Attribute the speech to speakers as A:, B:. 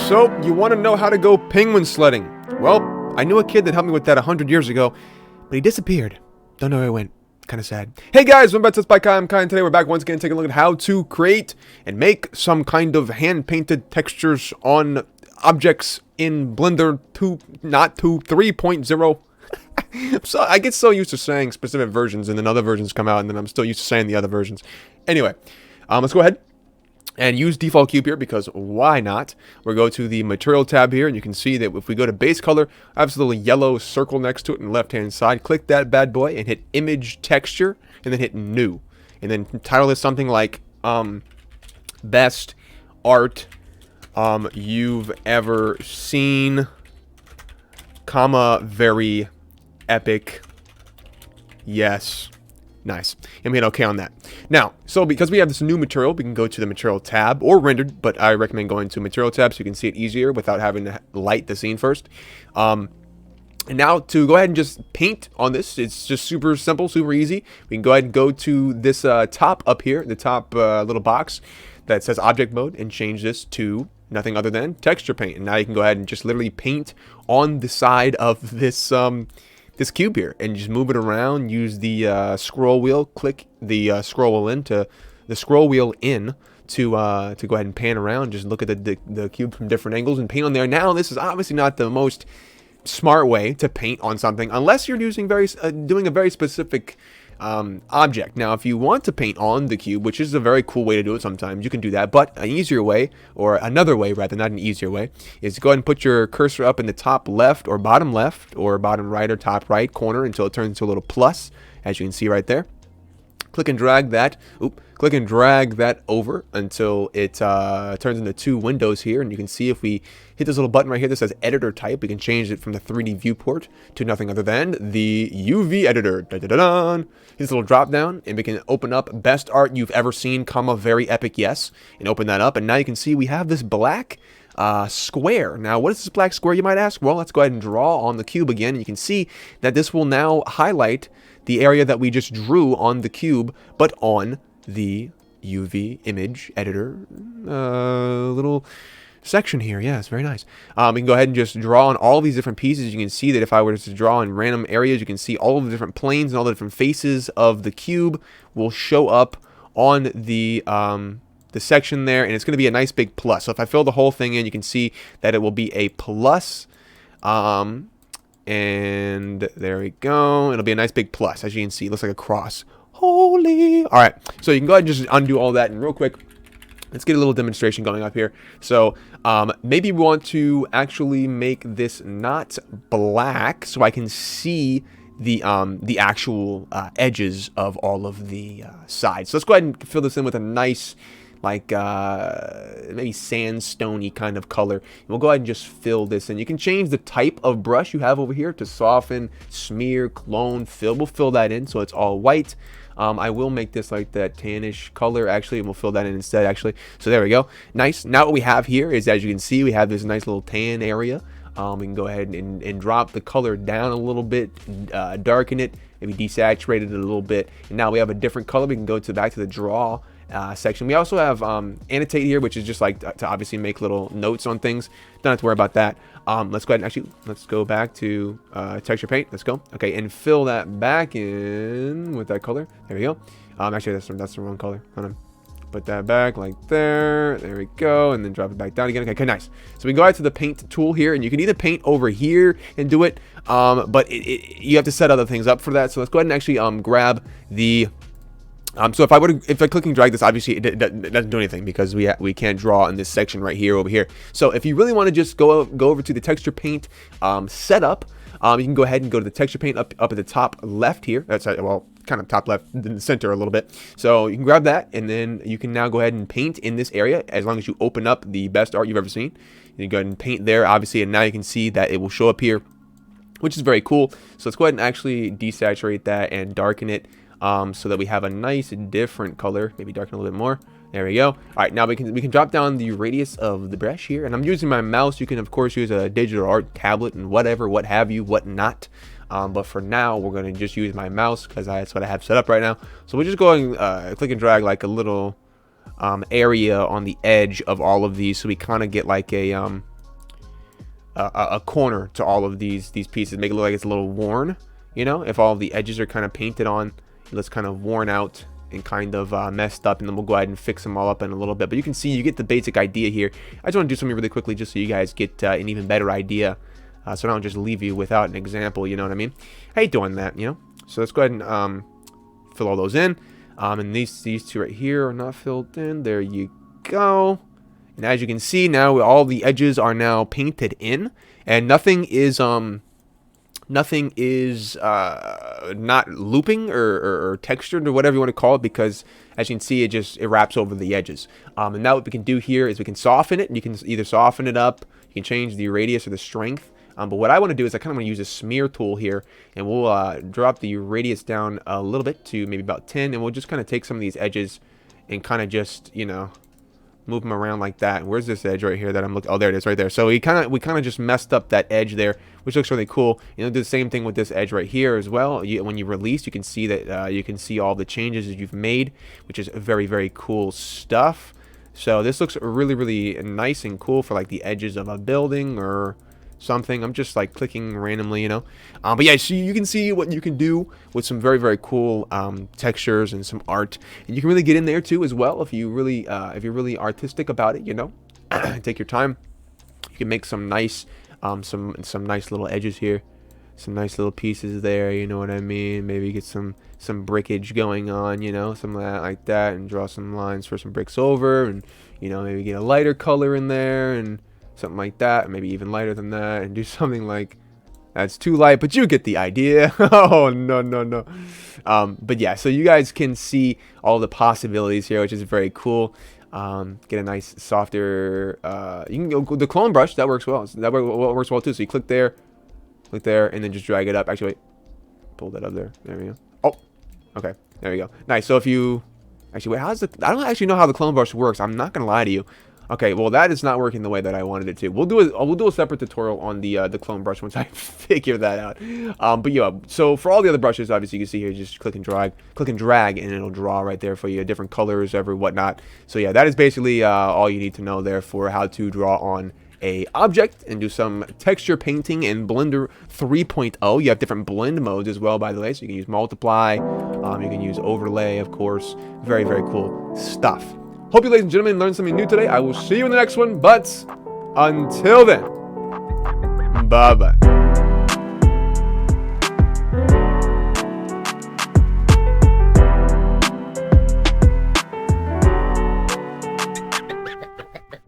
A: So, you want to know how to go penguin sledding? Well, I knew a kid that helped me with that 100 years ago, but he disappeared. Don't know where he went. Kind of sad. Hey guys, welcome back to TutsByKai. I'm Kai, and today we're back once again taking a look at how to create and make some kind of hand-painted textures on objects in Blender 3.0. So I get so used to saying specific versions, and then other versions come out, and then I'm still used to saying the other versions. Anyway, let's go ahead and use default cube here, because why not? We'll go to the material tab here, and you can see that if we go to base color, I have this little yellow circle next to it on the left hand side. Click that bad boy and hit image texture, and then hit new, and then title this something like best art you've ever seen, comma, very epic, yes. Nice. And we hit OK on that. Now, so because we have this new material, we can go to the material tab or rendered, but I recommend going to material tab so you can see it easier without having to light the scene first. And now to go ahead and just paint on this, it's just super simple, super easy. We can go ahead and go to this top up here, the top little box that says object mode, and change this to nothing other than texture paint. And now you can go ahead and just literally paint on the side of this this cube here, and just move it around. Use the scroll wheel. Click the scroll wheel in to go ahead and pan around. Just look at the cube from different angles and paint on there. Now, this is obviously not the most smart way to paint on something unless you're using doing a very specific object. Now, if you want to paint on the cube, which is a very cool way to do it sometimes, you can do that. But an easier way, or another way rather, not an easier way, is to go ahead and put your cursor up in the top left or bottom right or top right corner until it turns into a little plus, as you can see right there. Click and drag that. Click and drag that over until it turns into two windows here, and you can see if we hit this little button right here that says editor type, we can change it from the 3D viewport to nothing other than the UV editor. Hit this little drop down, and we can open up best art you've ever seen, comma, very epic, yes, and open that up, and now you can see we have this black square. Now, what is this black square, you might ask? Well, let's go ahead and draw on the cube again, and you can see that this will now highlight the area that we just drew on the cube, but on the UV image editor little section here. Yeah, it's very nice. We can go ahead and just draw on all these different pieces. You can see that if I were to draw in random areas, you can see all of the different planes and all the different faces of the cube will show up on the section there, and it's going to be a nice big plus. So if I fill the whole thing in, you can see that it will be a plus. And there we go. It'll be a nice big plus. As you can see, it looks like a cross. Holy. All right. So you can go ahead and just undo all that. And real quick, let's get a little demonstration going up here. So maybe we want to actually make this not black so I can see the actual edges of all of the sides. So let's go ahead and fill this in with a nice, like maybe sandstone-y kind of color. And we'll go ahead and just fill this in. You can change the type of brush you have over here to soften, smear, clone, fill. We'll fill that in so it's all white. I will make this like that tannish color actually, and we'll fill that in instead actually. So there we go. Nice. Now what we have here is, as you can see, we have this nice little tan area. We can go ahead and drop the color down a little bit, darken it, maybe desaturate it a little bit. And now we have a different color. We can go back to the draw section. We also have annotate here, which is just like to obviously make little notes on things. Don't have to worry about that. Let's go ahead and actually, let's go back to texture paint. Let's go. Okay, and fill that back in with that color. There we go. Actually, that's the wrong color. Hold on. Put that back like there. There we go. And then drop it back down again. Okay, nice. So we go out to the paint tool here, and you can either paint over here and do it, but you have to set other things up for that. So let's go ahead and actually grab the so if I click and drag this, obviously it doesn't do anything because we can't draw in this section right here over here. So if you really want to just go over to the texture paint setup, you can go ahead and go to the texture paint up at the top left here. That's well, kind of top left in the center a little bit. So you can grab that, and then you can now go ahead and paint in this area as long as you open up the best art you've ever seen. You can go ahead and paint there, obviously, and now you can see that it will show up here, which is very cool. So let's go ahead and actually desaturate that and darken it. So that we have a nice different color. Maybe darken a little bit more. There we go. All right, now we can drop down the radius of the brush here, and I'm using my mouse. You can of course use a digital art tablet and whatever, what have you, what not. But for now, we're going to just use my mouse because that's what I have set up right now. So we'll just go and click and drag like a little area on the edge of all of these, so we kind of get like a a corner to all of these pieces, make it look like it's a little worn. You know, if all of the edges are kind of painted on, it looks kind of worn out and kind of messed up, and then we'll go ahead and fix them all up in a little bit. But you can see, you get the basic idea here. I just want to do something really quickly just so you guys get an even better idea, so I don't just leave you without an example, you know what I mean? I hate doing that, you know? So let's go ahead and fill all those in. And these two right here are not filled in. There you go. And as you can see now, all the edges are now painted in, and nothing is not looping or textured or whatever you want to call it, because as you can see, it wraps over the edges. And now what we can do here is we can soften it, and you can either soften it up, you can change the radius or the strength. But what I want to do is I kind of want to use a smear tool here, and we'll drop the radius down a little bit to maybe about 10, and we'll just kind of take some of these edges and kind of just, you know, move them around like that. Where's this edge right here that I'm looking? Oh, there it is, right there. So we kind of just messed up that edge there, which looks really cool. You know, do the same thing with this edge right here as well. When you release, you can see that you can see all the changes that you've made, which is very, very cool stuff. So this looks really, really nice and cool for like the edges of a building or something. I'm just like clicking randomly, you know. But yeah, so you can see what you can do with some very, very cool textures and some art, and you can really get in there too as well if you really if you're really artistic about it, you know. Take your time. You can make some nice some nice little edges here, some nice little pieces there, you know what I mean. Maybe get some brickage going on, you know, some of that like that, and draw some lines for some bricks over, and you know, maybe get a lighter color in there and something like that, maybe even lighter than that, and do something like that's too light, but you get the idea. Oh no. But yeah, so you guys can see all the possibilities here, which is very cool. Get a nice softer you can go the clone brush, that works well. That works well too. So you click there, and then just drag it up. Actually, wait, pull that up there. There we go. Oh, okay, there we go. Nice. So if you actually wait, I don't actually know how the clone brush works. I'm not gonna lie to you. Okay, well that is not working the way that I wanted it to. We'll do a separate tutorial on the clone brush once I figure that out. But yeah, so for all the other brushes, obviously you can see here, just click and drag, and it'll draw right there for you, different colors, every whatnot. So yeah, that is basically all you need to know there for how to draw on a object and do some texture painting in Blender 3.0. You have different blend modes as well, by the way. So you can use multiply, you can use overlay, of course. Very, very cool stuff. Hope you, ladies and gentlemen, learned something new today. I will see you in the next one, but until then, bye-bye.